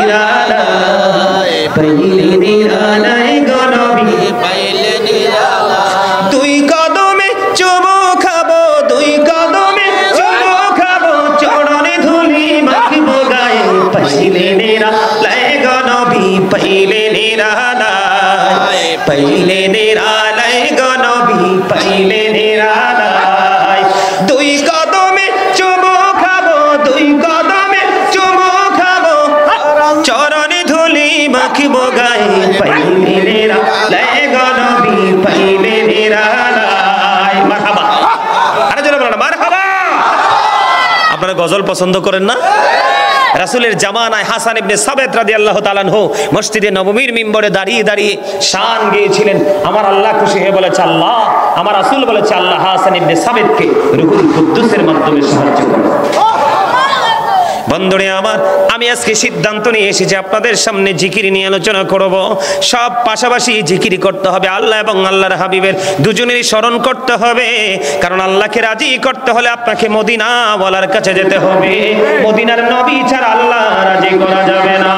নিরালায়, পাইলে নিরালায় গো নবী, পাইলে নিরালায়। দুই কদমে চুমু খাবো, দুই কদমে চুমু খাবো, চরণে ধুলি মাখিবো গায়ে, পাইলে নিরালায় গো নবী, পাইলে নিরালায়, পাইলে নিরালায় গো নবী, পাইলে নিরালায়। দুই কদমে চুমু খাবো, দুই কদমে চুমু খাবো, চরণে ধুলি মাখিবো গায়ে, পাইলে নিরালায় গো নবী, পাইলে নিরালায়। মারহাবা, আরে জোরে বলেন মারহাবা। আপনারা গজল পছন্দ করেন না? রাসূলের জামানায় হাসান ইবনে সাবিত রাদিয়াল্লাহু তাআলা আনহু মসজিদে নববীর মিম্বরে দাঁড়িয়ে দাঁড়িয়ে শান গেয়েছিলেন। আমার আল্লাহ খুশি হয়ে বলেছে আল্লাহ, আমার রাসূল বলেছে আল্লাহ হাসান ইবনে সাবিতকে রূহুল কুদ্দুসের মাধ্যমে সাহায্য করো। বন্ধুরে আমার, আমি আজকে সিদ্ধান্ত নিয়ে এসেছি আপনাদের সামনে জিকির নিয়ে আলোচনা করব। সব পাশাপাশি জিকির করতে হবে, আল্লাহ এবং আল্লাহর হাবিবের দুজনেরই স্মরণ করতে হবে। কারণ আল্লাহকে রাজি করতে হলে আপনাকে মদিনা ওয়ালার কাছে যেতে হবে। মদিনার নবী ছাড়া আল্লাহ রাজি করা যাবে না।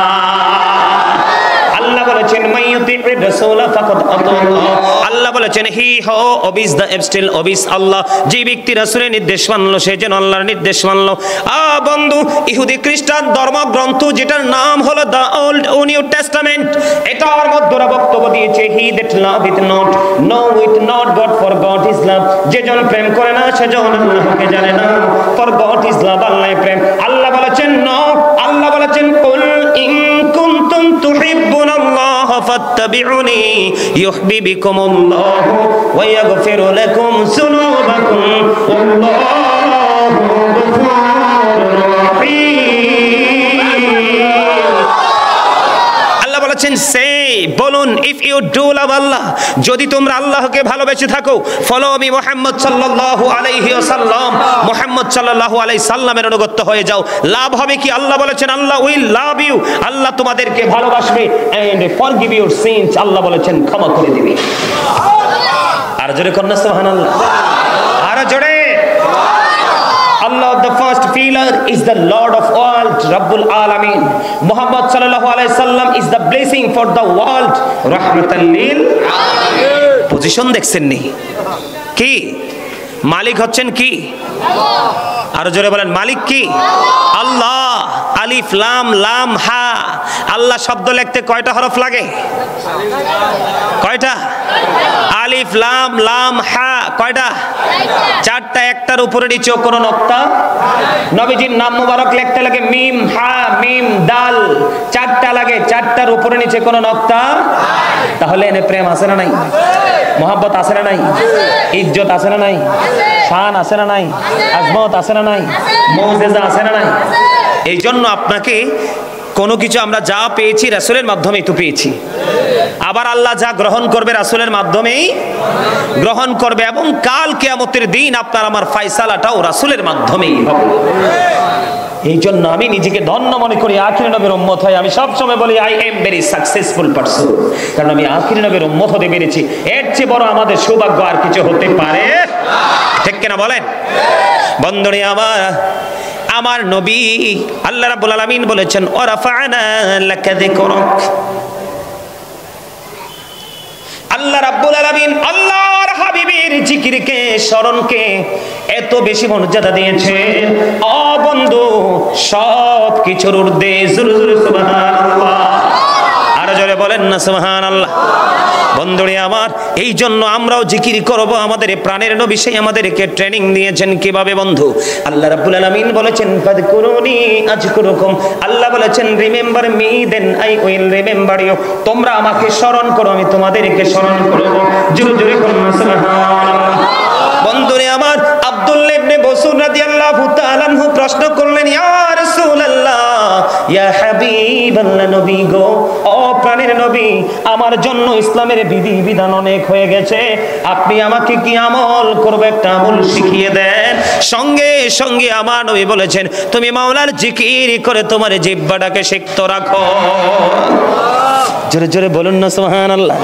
আল্লাহ বলেছেন মাইয়ুতির রাসূল ফাকাদ আতাল্লাহ। আল্লাহ বলেছেন হি হো ওবিস দা এবস্টিল ওবিস আল্লাহ। যে ব্যক্তি রাসূলের নির্দেশ মানলো সে যেন আল্লাহর নির্দেশ মানলো। বন্ধু, ইহুদি খ্রিস্টান ধর্মগ্রন্থ যেটার নাম হলো দা ওল্ড ও নিউ টেস্টামেন্ট, এটার মধ্যে বক্তব্য দিয়েছে he that love it not know it not God for God is love. যেজন প্রেম করে না সেজন আল্লাহকে জানে না। For God is love, Allah প্রেম। আল্লাহ বলেছেন নো, আল্লাহ বলেছেন কুল ইন কুনতুম তুহিব্বুনাল্লাহ ফাত্তাবিউনি ইউহিব্বুকুমুল্লাহ ওয়া ইয়াগফিরু লাকুম যুনুবাকুম ওয়াল্লাহু গফুরুর রহিম। আল্লাহ বলেছেন সে বলুন, ইফ ইউ ডু লাভ আল্লাহ, যদি তোমরা আল্লাহকে ভালোবেসে থাকো, ফলো মি মুহাম্মদ সাল্লাল্লাহু আলাইহি ওয়াসাল্লাম, মুহাম্মদ সাল্লাল্লাহু আলাইহি সাল্লামের অনুগত হয়ে যাও। লাভ হবে কি? আল্লাহ বলেছেন আল্লাহ উইল লাভ ইউ, আল্লাহ তোমাদেরকে ভালোবাসবে। এন্ড ফরগিভ ইউর সিনস, আল্লাহ বলেছেন ক্ষমা করে দিবে। আর জোরে কন্যা সুবহানাল্লাহ, আর জোরে। Allah, the first pillar, is the Lord of world, Rabbul Alamin. Muhammad sallallahu alaihi wasallam is the blessing for the world, rahmatan lil alamin. Position দেখছেন নি? কি মালিক হচ্ছেন কি? আল্লাহ। আর জোরে বলেন মালিক কি? আল্লাহ। আলিফ লাম লাম হা, আল্লাহ শব্দ লিখতে কয়টা হরফ লাগে? কয়টা? আলিফ লাম লাম হা কয়টা? চারটা। একটার উপরে নিচে কোনো নক্তা। নবীজির নাম মুবারক লিখতে লাগে মিম হা মিম দাল, চারটা লাগে। চারটার উপরে নিচে কোনো নক্তা। তাহলে এনে প্রেম আছে না নাই? মোহাব্বত আছে না নাই? ইজ্জত আছে না নাই? শান আছে না নাই? আজমত আছে না নাই? মুজিজা আছে না নাই? এই জন্য আপনাকে কোনো কিছু আমরা যা পেয়েছি রাসূলের মাধ্যমেই তো পেয়েছি। আবার আল্লাহ যা গ্রহণ করবে রাসূলের মাধ্যমেই গ্রহণ করবে, এবং কাল কিয়ামতের দিন আপনার আমার ফয়সালাটাও রাসূলের মাধ্যমেই হবে। এই জন্য আমি নিজেকে ধন্য মনে করি আখির নবীর উম্মত হয়ে। আমি সব সময় বলি I am very successful person, কারণ আমি আখির নবীর উম্মত হতে পেরেছি। এর চেয়ে বড় আমাদের সৌভাগ্য আর কিছু হতে পারে না। ঠিক কিনা বলেন? বন্ধুরে আমার নবী আল্লাহ রাব্বুল আলামিন বলেছেন ওয়ারাফা'না লাকা যিকরাক। আল্লাহ রাব্বুল আলামিন আল্লাহর হাবিবের জিকিরকে, স্মরণকে এত বেশি মর্যাদা দিয়েছেন। ও বন্ধু, সব কিছুর ঊর্ধ্বে। জোরে জোরে সুবহানাল্লাহ, আর জোরে বলেন না সুবহানাল্লাহ। বন্ধুরে আমার, এই জন্য আমরাও জিকির করব। আমাদের প্রাণের নবী সেই আমাদেরকে ট্রেনিং দিয়েছেন কিভাবে বন্ধু। আল্লাহ রাব্বুল আলামিন বলেছেন ফাযকুরুনি আযকুরুকুম। আল্লাহ বলেছেন remember me then I will remember you. তোমরা আমাকে স্মরণ করো, আমি তোমাদেরকে স্মরণ করব। জোরে জোরে বলুন সুবহানাল্লাহ। বন্ধুরে আমার, আব্দুল্লাহ ইবনে বসুর রাদিয়াল্লাহু তাআলা আনহু প্রশ্ন করলেন ইয়া রাসূলুল্লাহ, ইয়া হাবিবাল্লাহ, নবী গো, ও প্রাণের নবী, আমার জন্য ইসলামের বিধি বিধান অনেক হয়ে গেছে, আপনি আমাকে কি আমল করব একটা আমল শিখিয়ে দেন। সঙ্গে সঙ্গে আমার নবী বলেছেন তুমি মাওলার জিকির করে তোমার জিহ্বাটাকে সিক্ত রাখো। জোরে জোরে বলুন না সুবহানাল্লাহ,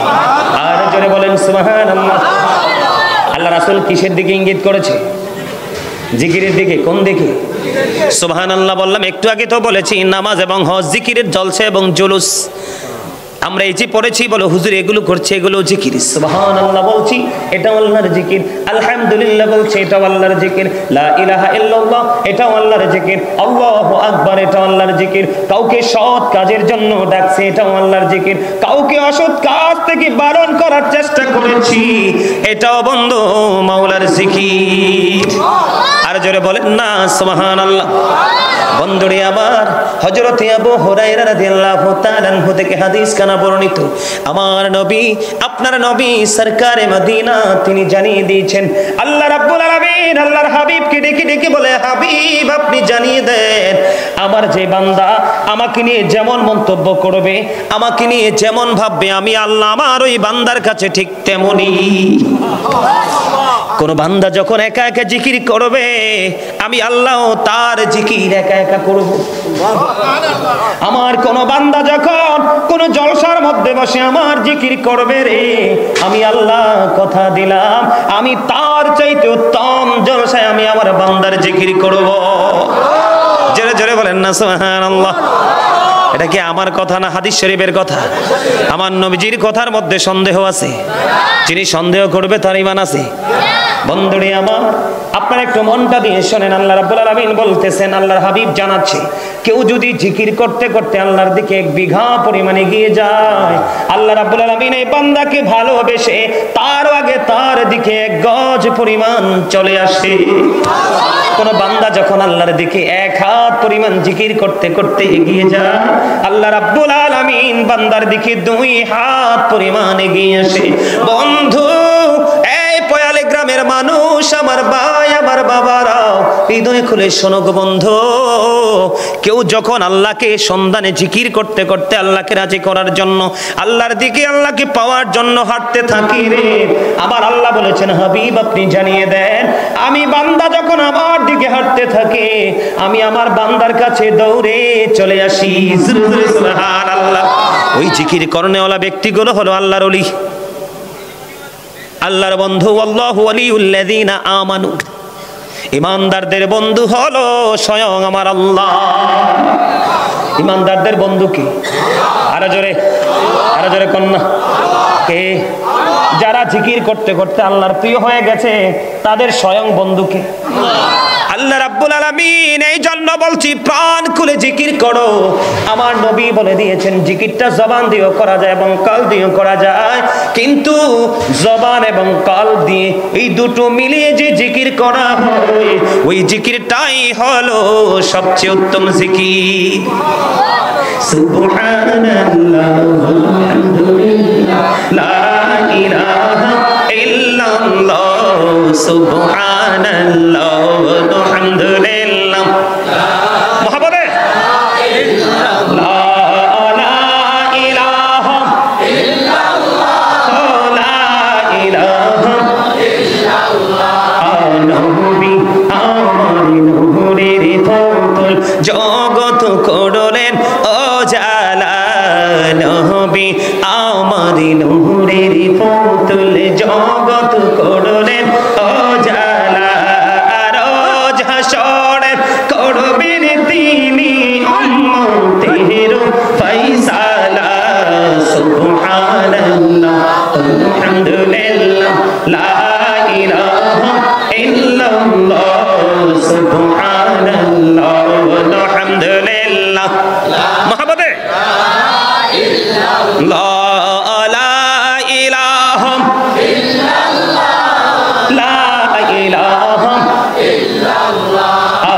আর জোরে বলেন সুবহানাল্লাহ। আল্লাহ রাসূল কিসের দিকে ইঙ্গিত করেছে? জিকিরের দিকে, কোন দিকে? সুবহানাল্লাহ বললাম, একটু আগে তো বলেছি নামাজ এবং হজ জিকিরের জলসা এবং জুলুস। আমরা এই যে পড়েছি বলো হুজুর এগুলো করছে, এগুলো জিকির। সুবহানাল্লাহ বলছি, এটা আল্লাহর জিকির। আলহামদুলিল্লাহ বলছি, এটা আল্লাহর জিকির। লা ইলাহা ইল্লাল্লাহ, এটা আল্লাহর জিকির। আল্লাহু আকবার, এটা আল্লাহর জিকির। কাউকে সৎ কাজের জন্য ডাকছে, এটা আল্লাহর জিকির। কাউকে অসৎ কাজ থেকে বারণ করার চেষ্টা করেছি, এটাও বন্ধু মাওলার জিকির। আর জোরে বলেন না সুবহানাল্লাহ। বন্ধুরে আমার, হযরত আবু হুরায়রা রাদিয়াল্লাহু তাআলা আনহু থেকে হাদিস কানা বর্ণিত, আমার নবী, আপনার নবী সরকারে মদিনা তিনি জানিয়ে দিয়েছেন, আল্লাহ রাব্বুল আলামিন আল্লাহর হাবিবকে ডেকে ডেকে বলে, হাবিব আপনি জানিয়ে দেন, আমার যে বান্দা আমাকে নিয়ে যেমন মন্তব্য করবে, আমাকে নিয়ে যেমন ভাববে, আমি আল্লাহ আমার ওই বান্দার কাছে ঠিক তেমনই। কোন বান্দা যখন একা একা জিকির করবে, আমি আল্লাহ তার জিকির একা একা করব। আমার কোন বান্দা যখন কোন জলসার মধ্যে বসে আমার জিকির করবে রে, আমি আল্লাহ কথা দিলাম, আমি তার চাইতে উত্তম জলসায় আমি আমার বান্দার জিকির করব। জোরে জোরে বলেন না সুবহানাল্লাহ। এটা কি আমার কথা না হাদিস শরীফের কথা? আমার নবীজির কথার মধ্যে সন্দেহ আছে? যিনি সন্দেহ করবে তার ঈমান আছে? বন্ধুরে আমার, আপনারা একটু মনটা দিয়ে শোনেন, আল্লাহ রাব্বুল আলামিন বলতেছেন, আল্লাহর হাবিব জানাচ্ছে, কেউ যদি জিকির করতে করতে আল্লাহর দিকে 1 বিঘা পরিমাণ এগিয়ে যায়, আল্লাহ রাব্বুল আলামিন এই বান্দাকে ভালোবেসে তার আগে তার দিকে 1 গজ পরিমাণ চলে আসে। কোন বান্দা যখন আল্লাহর দিকে 1 হাত পরিমাণ জিকির করতে করতে এগিয়ে যায়, আল্লাহ রাব্বুল আলামিন বান্দার দিকে 2 হাত পরিমাণ এগিয়ে আসে। বন্ধু, এই পয়ালে গ্রামের মানুষ, আমার ভাই, আমার বাবারাও হৃদয় খুলে শোনো গো বন্ধু, কেউ যখন আল্লাহকে সন্ধানে জিকির করতে করতে আল্লাহকে রাজি করার জন্য, আল্লাহর দিকে আল্লাহকে পাওয়ার জন্য হাঁটতে থাকি রে, আমার আল্লাহ বলেছেন, হাবিব আপনি জানিয়ে দেন, আমি বান্দা যখন আমার দিকে হাঁটতে থাকে, আমি আমার বান্দার কাছে দৌড়ে চলে আসি। সুবহানাল্লাহ। ওই জিকির করনেওয়ালা ব্যক্তিগুলো হলো আল্লাহর ওলি, আল্লাহর বন্ধু। আল্লাহু ওয়ালিউল্লাযিনা আমানু, ইমানদারদের বন্ধু হলো স্বয়ং আমার আল্লাহ। ইমানদারদের বন্ধু কি? আরো জোরে, আরো জোরে কন্যা কে? যারা জিকির করতে করতে আল্লাহর প্রিয় হয়ে গেছে, তাদের স্বয়ং বন্ধুকে আল্লাহ রাব্বুল আলামিন। এই জন্য বলছি, প্রাণ খুলে জিকির করো। আমার নবী বলে দিয়েছেন, জিকিরটা জবান দিয়েও করা যায় এবং কাল দিয়েও করা যায়, কিন্তু জবান এবং কাল দিয়ে এই দুটো মিলিয়ে যে জিকির করা হয়, ওই জিকিরটাই হলো সবচেয়ে উত্তম জিকির। সুবহানাল্লাহ, আলহামদুলিল্লাহ, লা ইলাহা ইল্লাল্লাহ, সুবহানাল্লাহ, আলহামদুলিল্লাহ, মুহাম্মাদে লা ইলাহা ইল্লাল্লাহ, লা ইলাহা ইল্লাল্লাহ, নবী আমার নূরের পুতুল, জগৎ করলেন ও জালা, নবী আমার নূরের পুতুল, জগৎ করলেন ও জালা, রোজ হাসরে করবেন তিনি উম্মতের ফয়সালা। সুবহানাল্লাহ, আলহামদুলিল্লাহ, লা ইলাহা ইল্লাল্লাহ, সুবহানাল্লাহ, আলহামদুলিল্লাহ, মুহাম্মাদে লা ইলাহা ইল্লাল্লাহ, লা ইলাহা ইল্লাল্লাহ,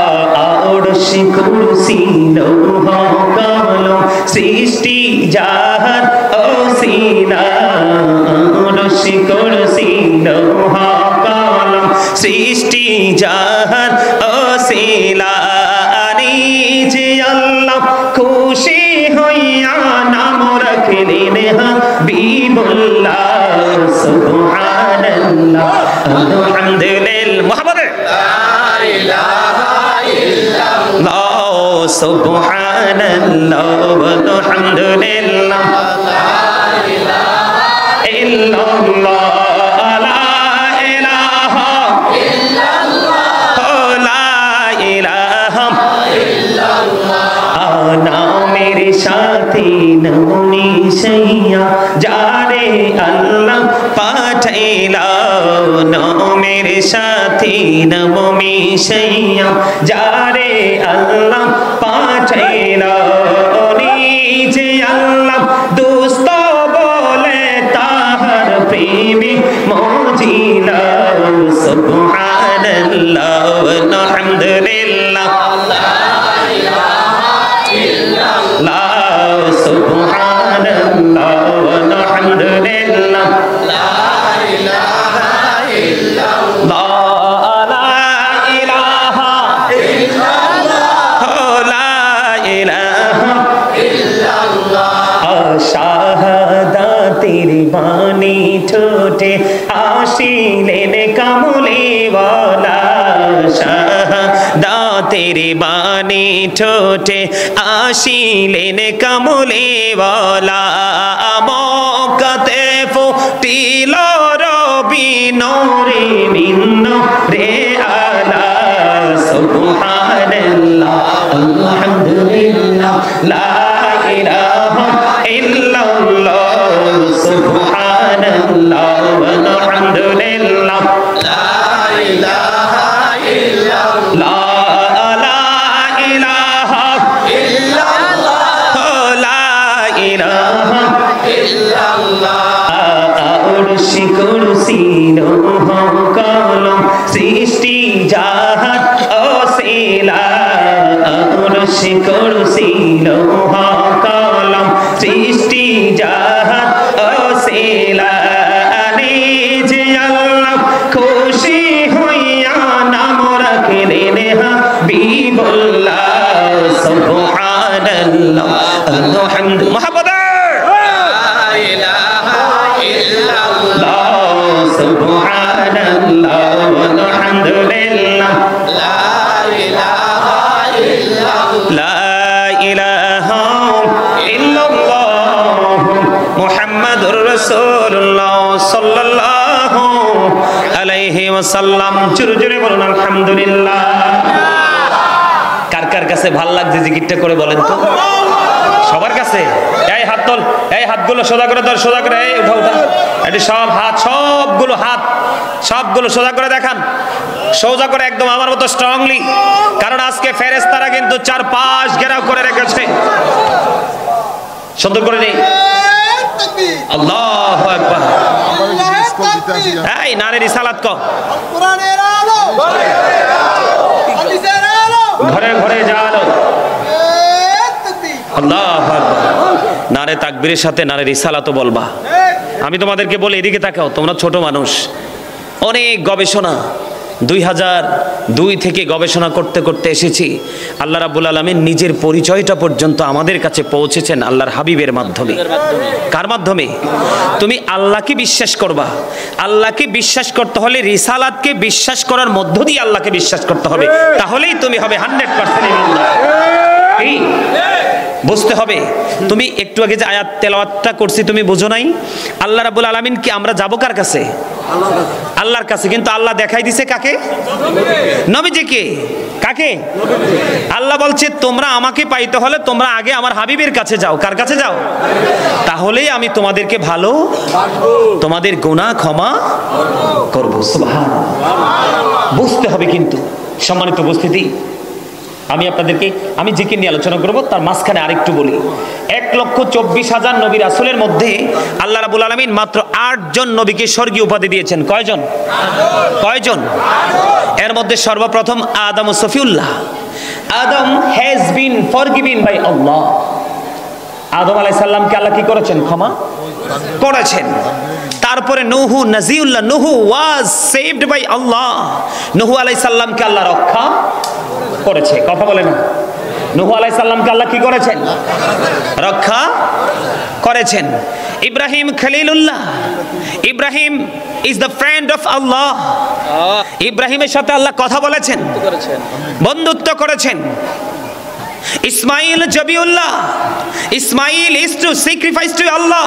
আরশ কুরসি লৌহ কলম সৃষ্টি জাহান ও সিনা, আরশ কুরসি লৌহ কলম সৃষ্টি জাহান ও সিলা, যে আল্লাহ খুশি হইয়া নাম রাখলেন হাবিবুল্লাহ। সুবহানাল্লাহ, আলহামদুলিল্লাহ, মুহাম্মাদে লা ইলাহা ইল্লাল্লাহ, সুবহানাল্লাহ, আলহামদুলিল্লাহ, লা ইলাহা ইল্লাল্লাহ, লা ইলাহা ইল্লাল্লাহ, মিশাইয়া যারে আল্লাহ পাঠাইলা নামের সাথে নাম মিশাইয়া যারে আল্লাহ পাঠাইলা নিজে আল্লাহ দোস্ত বলে তাহার প্রেমে মজিলা সুবহানাল্লাহ আলহামদুলিল্লাহ সুবহানাল্লাহ আলহামদুলিল্লাহ লা ইলাহা ইল্লাল্লাহ লা ইলাহা ইল্লাল্লাহ লা ইলাহা ইল্লাল্লাহ শাহাদাতের বাণী ঠোঁটে আসিলেন কামলিওয়ালা শাহাদাতের বাণী ঠোঁটে আসিলেন কামলিওয়ালা মক্কাতে ফুটিল রবি নূরে মিন নূরে আলা সুবহানাল্লাহ আলহামদুলিল্লাহ লা ইলাহা ইল্লাল্লাহ সুবহানাল্লাহ আলহামদুলিল্লাহ লা ইলাহা ইল্লাল্লাহ কুরসি লৌহ কলম সৃষ্টি জাহান অসিলা কুরসি লৌহ কলম সৃষ্টি জাহান অসিলা নিজে আল্লাহ খুশি হইয়া নাম রাখলেন হাবিবুল্লাহ সুবহানাল্লাহ আলহামদুলিল্লাহ সুবহানাল্লাহ আলহামদুলিল্লাহ লা ইলাহা ইল্লাল্লাহ লা ইলাহা ইল্লাল্লাহ মুহাম্মাদুর রাসূলুল্লাহ সাল্লাল্লাহু আলাইহি ওয়াসাল্লাম জোরে জোরে বলুন আলহামদুলিল্লাহ কার কার কাছে ভালো লাগছে জিকিরটা করে বলেন তো সবার কাছে এই হাত তোল এই হাতগুলো সোজা করে ধর সোজা করে এই উঠা উঠা এটি সব হাত সবগুলো সোজা করে দেখান সোজা করে একদম আমার মতো স্ট্রংলি কারণ আজকে ফেরেশতারা কিন্তু চারপাশ ঘেরাও করে রেখেছে সুন্দর করে নেই আল্লাহু আকবার এই নারে রিসালাত কর কোরআনের আলো হাদিসের আলো ঘরে ঘরে জালো আল্লাহু আকবার নারে তাকবীরের সাথে নারে রিসালাতও বলবা আমি তোমাদেরকে বলি এদিকে তাকাও তোমরা ছোট মানুষ অনেক গবেষণা 2002 থেকে গবেষণা করতে করতে এসেছি আল্লাহ রাব্বুল আলামিন নিজের পরিচয়টা পর্যন্ত আমাদের কাছে পৌঁছেছেন আল্লাহর হাবিবের মাধ্যমে কার মাধ্যমে তুমি আল্লাহকে বিশ্বাস করবা আল্লাহকে বিশ্বাস করতে হলে রিসালাতকে বিশ্বাস করার মধ্য দিয়ে আল্লাহকে বিশ্বাস করতে হবে তাহলেই তুমি হবে 100% ইমানদার এই বুঝতে হবে তুমি একটু আগে যে আয়াত তেলাওয়াতটা করছি তুমি বুঝো নাই আল্লাহ রাব্বুল আলামিন কি আমরা যাব কার কাছে আল্লাহর কাছে কিন্তু আল্লাহ দেখাই দিছে কাকে নবীজিকে কাকে আল্লাহ বলছে তোমরা আমাকে পাইতে হলে তোমরা আগে আমার হাবিবের কাছে যাও কার কাছে যাও তাহলেই আমি তোমাদেরকে ভালো তোমাদের গুনাহ ক্ষমা করব সুবহানাল্লাহ বুঝতে হবে কিন্তু সম্মানিত উপস্থিতি আমি আপনাদেরকে আমি জিকির নিয়ে আলোচনা করব তার মাঝখানে আরেকটু বলি 1,24,000 নবী রাসূলের মধ্যে আল্লাহ রাব্বুল আলামিন মাত্র 8 জন নবীকে স্বর্গীয় উপাধি দিয়েছেন কয়জন এর মধ্যে সর্বপ্রথম আদম ও সফিউল্লাহ আদম হ্যাজ বিন ফরগিভেন বাই আল্লাহ আদম আলাইহিস সালামকে আল্লাহ কি করেছেন ক্ষমা করেছেন তারপরে নূহু নাজিউল্লাহ নূহু ওয়াজ সেভড বাই আল্লাহ নূহু আলাইহিস সালামকে আল্লাহ রক্ষা করেছে কথা বলে না নূহ আলাইহিস সালামকে আল্লাহ কি করেছেন রক্ষা করেছেন Ibrahim Khalilullah Ibrahim is the friend of Allah ইব্রাহিমের সাথে আল্লাহ কথা বলেছেন বন্ধুত্ব করেছেন Ismail Zabiullah Ismail is to sacrifice to Allah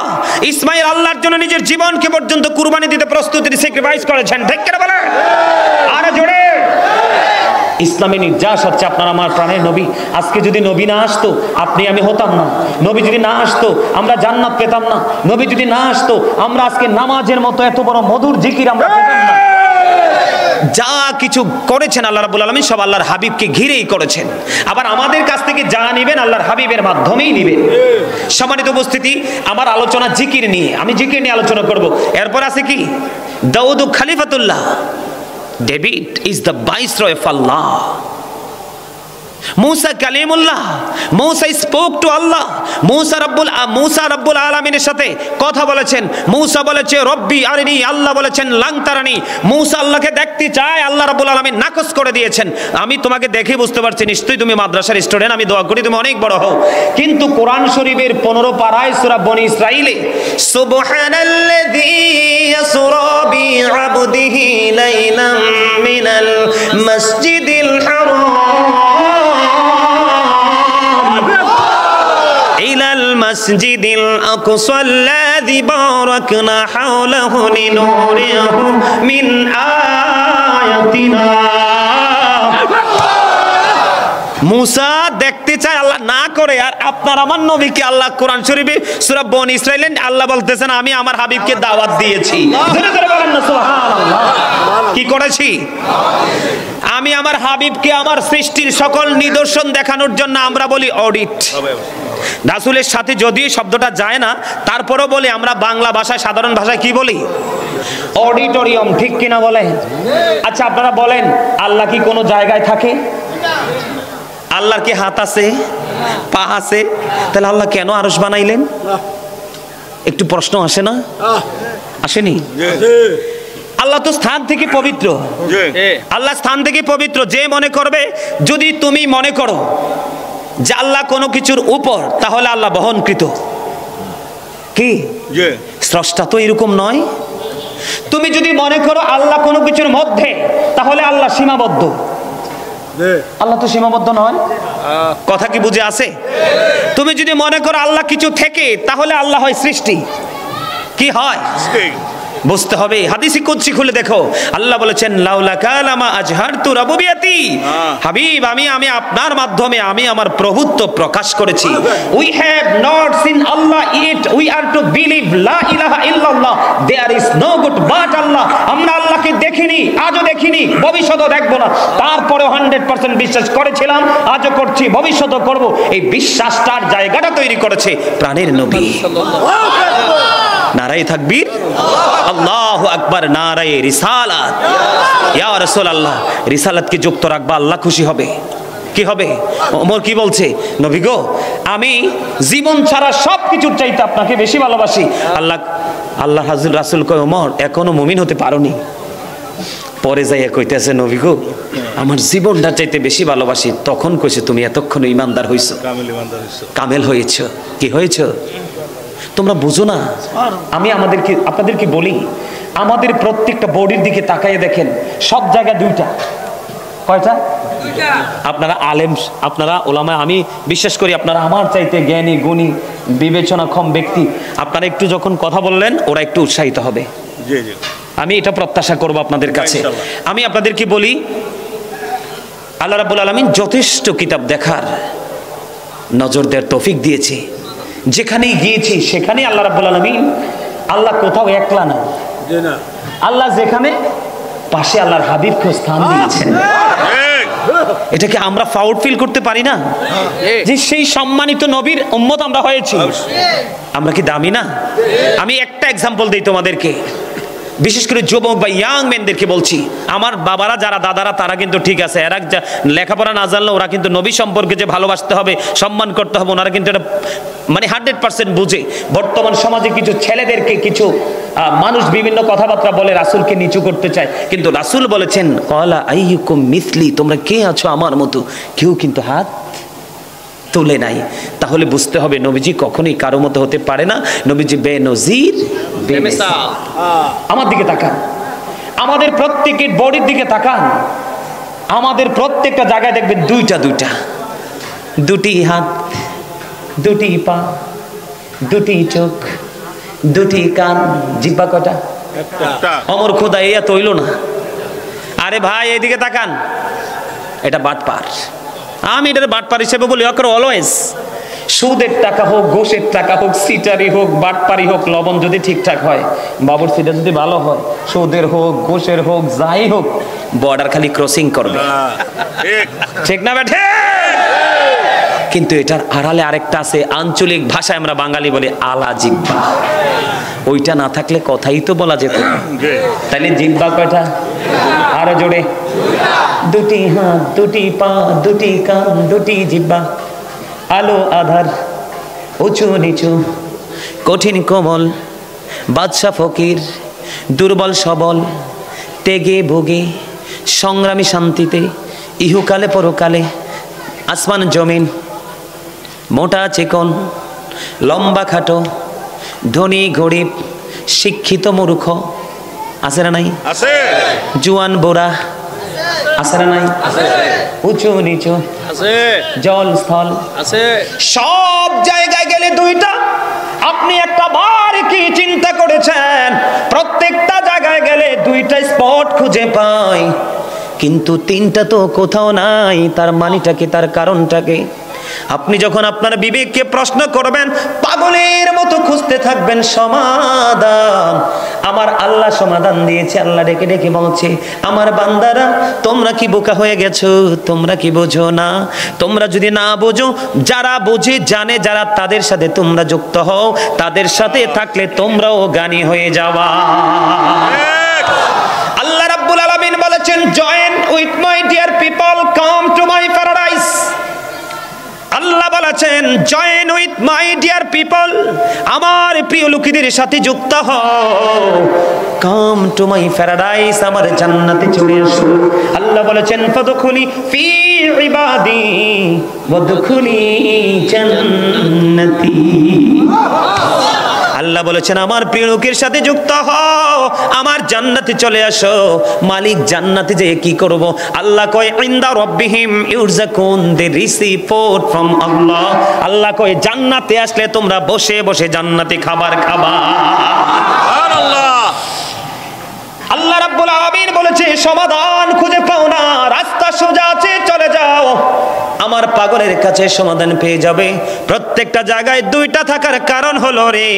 Ismail আল্লাহর জন্য নিজের জীবনকে পর্যন্ত কুরবানি দিতে প্রস্তুত তিনি স্যাক্রিফাইস করেছেন ঠিক করে বলেন আরে জোরে ইসলামী নির্যাস হচ্ছে আপনার আমার প্রাণের নবী। আজকে যদি নবী না আসতো আপনি আমি হতাম না, নবী যদি না আসতো আমরা জান্নাত পেতাম না, নবী যদি না আসতো আমরা আজকে নামাজের মতো এত বড় মধুর জিকির আমরা পেতাম না। যা কিছু করেছেন আল্লাহ রাব্বুল আলামিন সব আল্লাহর হাবিবকে ঘিরেই করেছেন। আবার আমাদের কাছ থেকে যা নেবেন আল্লাহর হাবিবের মাধ্যমেই নেবেন। সম্মানিত উপস্থিতি, আমার আলোচনা জিকির নিয়ে, আমি জিকির নিয়ে আলোচনা করব। এরপর আছে কি? Daud Khalifatullah, David is the viceroy of Allah. Musa Kalimullah, Musa spoke to Allah. Musa Rabbul আলামিনের সাথে কথা বলেছেন। মুসা বলেছে রব্বি আরিনি, আল্লাহ বলেছেন লাং তারানি। মুসা আল্লাহকে দেখতে চায়, আল্লাহ রাব্বুল আলামিন নাকচ করে দিয়েছেন। আমি তোমাকে দেখে বুঝতে পারছি নিশ্চয়ই তুমি মাদ্রাসার স্টুডেন্ট, আমি দোয়া করি তুমি অনেক বড় হও। কিন্তু কোরআন শরীফের 15 পারায় সূরা বনী ইসরাঈলে সুবহানাল্লাযী ইয়াসরা বিআবদিহি লাইলাম মিনাল মাসজিদিল হারাম ইলাল মাসজিদিল আকসা আল্লাযী বারাকনা হাওলাহু লিনুরিয়াহু মিন আয়াতিনা। মুসা দেখতে চায়, আল্লাহ না করে, আর আপনার আমার নবীকে আল্লাহ কোরআন শরীফে সূরা বনী ইসরাঈলে আল্লাহ বলতেছেন আমি আমার হাবিবকে দাওয়াত দিয়েছি। ধরে ধরে বলেন না সুবহানাল্লাহ। কি করেছি? আমি আমার হাবিবকে আমার সৃষ্টির সকল নিদর্শন দেখানোর জন্য আমরা বলি অডিট। রাসূলের সাথে যদিও শব্দটা যায় না, তারপরও বলি আমরা বাংলা ভাষায়, সাধারণ ভাষায় কি বলি? অডিটোরিয়াম। ঠিক কিনা বলেন? আচ্ছা আপনারা বলেন, আল্লাহ কি কোনো জায়গায় থাকে? আল্লাহর কি হাত আছে, পা আছে? তাহলে আল্লাহ কেন আরশ বানাইলেন? একটু প্রশ্ন আসে না? আসেনি? আল্লাহ তো স্থান থেকে পবিত্র। আল্লাহ স্থান থেকে পবিত্র। যে মনে করবে, যদি তুমি মনে করো যে আল্লাহ কোনো কিছুর উপর, তাহলে আল্লাহ বহনকৃত। কি স্রষ্টা তো এরকম নয়। তুমি যদি মনে করো আল্লাহ কোনো কিছুর মধ্যে, তাহলে আল্লাহ সীমাবদ্ধ। আল্লাহ তো সীমাবদ্ধ নয়। কথা কি বুঝে আছে? তুমি যদি মনে করো আল্লাহ কিছু থেকে, তাহলে আল্লাহ হয় সৃষ্টি। কি হয় বুঝতে হবে। হাদিসে কুদসি খুলে দেখো, আল্লাহ বলেছেন লাউলা কালামা আজহারতু রাবুবিয়াতি। হাবিব, আমি আপনার মাধ্যমে আমি আমার প্রভুত্ব প্রকাশ করেছি। We have not seen Allah yet we are to believe লা ইলাহা ইল্লাল্লাহ there is no God but Allah. আমরা আল্লাহকে দেখিনি, আজও দেখিনি, ভবিষ্যতেও দেখব না। তারপরেও 100% বিশ্বাস করেছিলাম, আজও করছি, ভবিষ্যতেও করব। এই বিশ্বাসটার জায়গাটা তৈরি করেছে প্রাণের নবী। নারায়ে তাকবীর, আল্লাহু আকবার, নারায়ে রিসালাত। ইয়া রাসূলুল্লাহ, রিসালাতকে যুক্ত রাখবা, আল্লাহ খুশি হবে। কি হবে? ওমর কি বলছে? নবী গো, আমি জীবন ছাড়া সবকিছুর চাইতে আপনাকে বেশি ভালোবাসি। আল্লাহ রাসূল কয়, ওমর এখনো মুমিন হতে পারোনি। পরে যাইয়া কইতেছে, নবী গো, আমার জীবনটা চাইতে বেশি ভালোবাসি। তখন কইছে, তুমি এতক্ষণ ঈমানদার হইছো, কামেল হয়েছো। কি হয়েছো? তোমরা বুঝো না। আমি আপনাদেরকে বলি, আমাদের প্রত্যেকটা বডির দিকে তাকাইয়ে দেখেন, সব জায়গায় দুইটা। কয়টা? আপনারা আলেম, আপনারা ওলামা, আমি বিশ্বাস করি আপনারা আমার চাইতে জ্ঞানী, গুণী, বিবেচনাক্ষম ব্যক্তি। আপনারা একটু যখন কথা বললেন, ওরা একটু উৎসাহিত হবে। আমি এটা প্রত্যাশা করব আপনাদের কাছে। আমি আপনাদেরকে বলি, আল্লাহ রাব্বুল আলামিন যথেষ্ট কিতাব দেখার, নজর দেওয়ার তৌফিক দিয়েছে। যেখানেই গিয়েছি সেখানে আল্লাহ রাব্বুল আলামিন, আল্লাহ কোথাও একলা না। আল্লাহ যেখানে, পাশে আল্লাহর হাবিবকে স্থান দিয়েছেন। এটাকে আমরা প্রাউড ফিল করতে পারি না যে সেই সম্মানিত নবীর উম্মত আমরা হয়েছি? আমরা কি দামি না? আমি একটা এক্সাম্পল দিই তোমাদেরকে, বিশেষ করে যুবক বা ইয়াং মেনদেরকে বলছি। আমার বাবারা যারা, দাদারা, তারা কিন্তু ঠিক আছে, এরা লেখাপড়া না জানলে ওরা কিন্তু নবী সম্পর্কে যে ভালোবাসতে হবে, সম্মান করতে হবে, ওনারা কিন্তু এটা মানে 100% বুঝে। বর্তমান সমাজে কিছু ছেলেদেরকে কিছু মানুষ বিভিন্ন কথাবার্তা বলে রাসূলকে নিচু করতে চায়, কিন্তু রাসূল বলেছেন ক্বালা আইয়ুকুম মিসলি, তোমরা কে আছো আমার মতো? কেউ কিন্তু হাত তুলে নাই। তাহলে বুঝতে হবে নবীজি কখনোই কারো মতো হতে পারে না। নবীজি বেনজির, বেমিসাল। আমার দিকে তাকান, আমাদের প্রত্যেকের বডির দিকে তাকান, আমাদের প্রত্যেকটা জায়গায় দেখবেন দুইটা, দুটি হাত, দুটি পা, দুটি চোখ, দুটি কান, জিহ্বা কয়টা? অমর খোদা, এত হইল না। আরে ভাই এইদিকে তাকান, এটা বাটপার। আমি এটা বাটপার হিসেবে বলি, অলওয়েজ সুদের টাকা হোক, ঘুষের টাকা হোক, সিটারি হোক, বাটপারি হোক, লবণ যদি ঠিকঠাক হয়, বাবুর সিটা যদি ভালো হয়, সুদের হোক, ঘুষের হোক, যাই হোক, বর্ডার খালি ক্রসিং করবে, ঠিক না বেঠে? কিন্তু এটার আড়ালে আরেকটা আছে, আঞ্চলিক ভাষায় আমরা বাঙালি বলি আলা জিহ্বা। ওইটা না থাকলে কথাই তো বলা যেত। তাইলে জিহ্বা কয়টা? আরো জোরে। দুটি হাত, দুটি পা, দুটি কান, দুটি জিহ্বা, আলো আধার, উঁচু নিচু, কঠিন কোমল, বাদশা ফকির, দুর্বল সবল, তেগে ভোগে, সংগ্রামী শান্তিতে, ইহুকালে পরকালে, আসমান জমিন, মোটা চিকন, লম্বা খাটো, ধনী গরিব, শিক্ষিত মূর্খ, আছে না নাই? আছে। জুয়ান বোরা, আছে না নাই? আছে। উঁচু নিচু, আছে। জল স্থল, আছে। সব জায়গায় গেলে দুইটা। আপনি একটা বার কি চিন্তা করেছেন? প্রত্যেকটা জায়গায় গেলে দুইটা স্পট খুঁজে পাই, কিন্তু তিনটা তো কোথাও নাই। তার মানেটাকে, তার কারণটাকে আপনি যখন আপনার বিবেককে প্রশ্ন করবেন, পাগলের মতো খুঁজতে থাকবেন সমাধান। আমার আল্লাহ সমাধান দিয়েছে। আল্লাহ ডেকে ডেকে বলছে, আমার বান্দারা তোমরা কি বোকা হয়ে গেছো? তোমরা কি বোঝো না? তোমরা যদি না বোঝো, যারা বোঝে জানে যারা, তাদের সাথে তোমরা যুক্ত হও। তাদের সাথে থাকলে তোমরাও জ্ঞানী হয়ে যাবা। আল্লাহ রাব্বুল আলামিন বলেছেন, join with my dear people, come to my paradise. Allah বলেছেন, join with my dear people, আমার প্রিয় লোকেদের সাথে যুক্ত হও। কাম টু মাই প্যারাডাইস, আমার জান্নাতে চলে আসো। আল্লাহ বলেছেন, ফাদখুলি ফি ইবাদি ওয়াদখুলি জান্নাতি। আল্লাহ বলেছেন, আমার প্রিয় লোকের সাথে যুক্ত হও, আমার জান্নাতে চলে আসো। মালিক জান্নাতে যেয়ে কি করব? আল্লাহ কয়, ইনদা রাব্বিহিম ইউরযাকুন, দে রিসিভ ফুড ফ্রম আল্লাহ। আল্লাহ কয়, জান্নাতে আসলে তোমরা বসে বসে জান্নাতি খাবার খাবা। সুবহানাল্লাহ। আল্লাহ রাব্বুল আলামিন বলেছে, সমাধান খুঁজে পাও না, রাস্তা সোজা আছে, চলে যাও, আমার পাগলের কাছে সমাধান পেয়ে যাবে। প্রত্যেকটা জায়গায় দুইটা থাকার কারণ হলো রে,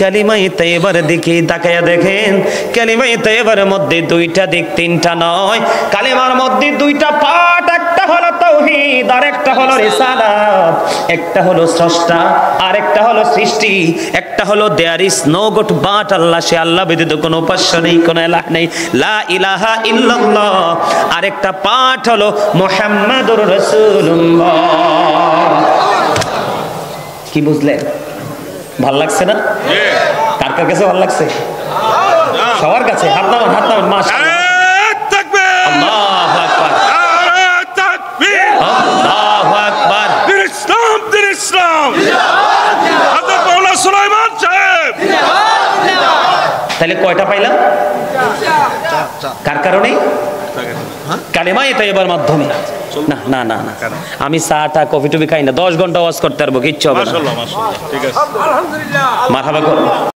কালিমায়ে তাইয়্যিবার দিকে তাকায়া দেখেন, কালিমায়ে তাইয়্যিবার মধ্যে দুইটা দিক, তিনটা নয়। কালিমার মধ্যে দুইটা পার্ট, একটা হলো তাওহীদ, আর একটা হলো রিসালাত। একটা হলো স্রষ্টা, আর একটা হলো সৃষ্টি। একটা হলো there is no God but Allah, সে আল্লাহ ব্যতীত কোনো উপাস্য নেই, কোনো ইলাহ নেই, লা ইলাহা ইল্লাল্লাহ। আরেকটা পার্ট হলো মুহাম্মাদুর রাসূলুল্লাহ। কি বুঝলেন? ভাল লাগছে না? কার কার কাছে ভাল লাগছে? সবার কাছে। হাত নামান, হাত নামান। মাশাআল্লাহ, আল্লাহু আকবার, আল্লাহু আকবার। দিন ইসলাম, দিন ইসলাম। হযরত মাওলানা সুলাইমান সাহেব। তাহলে কয়টা পাইলাম? কার কারণে? কালেমায়ে তাইয়্যিবার মাধ্যমে। না না না না, আমি চাটা কফি টফি খাই না, 10 ঘন্টা ওয়াজ করতে পারবো, কিচ্ছু হবে না। মাশাআল্লাহ, মাশাআল্লাহ, ঠিক আছে, আলহামদুলিল্লাহ, মারহাবা।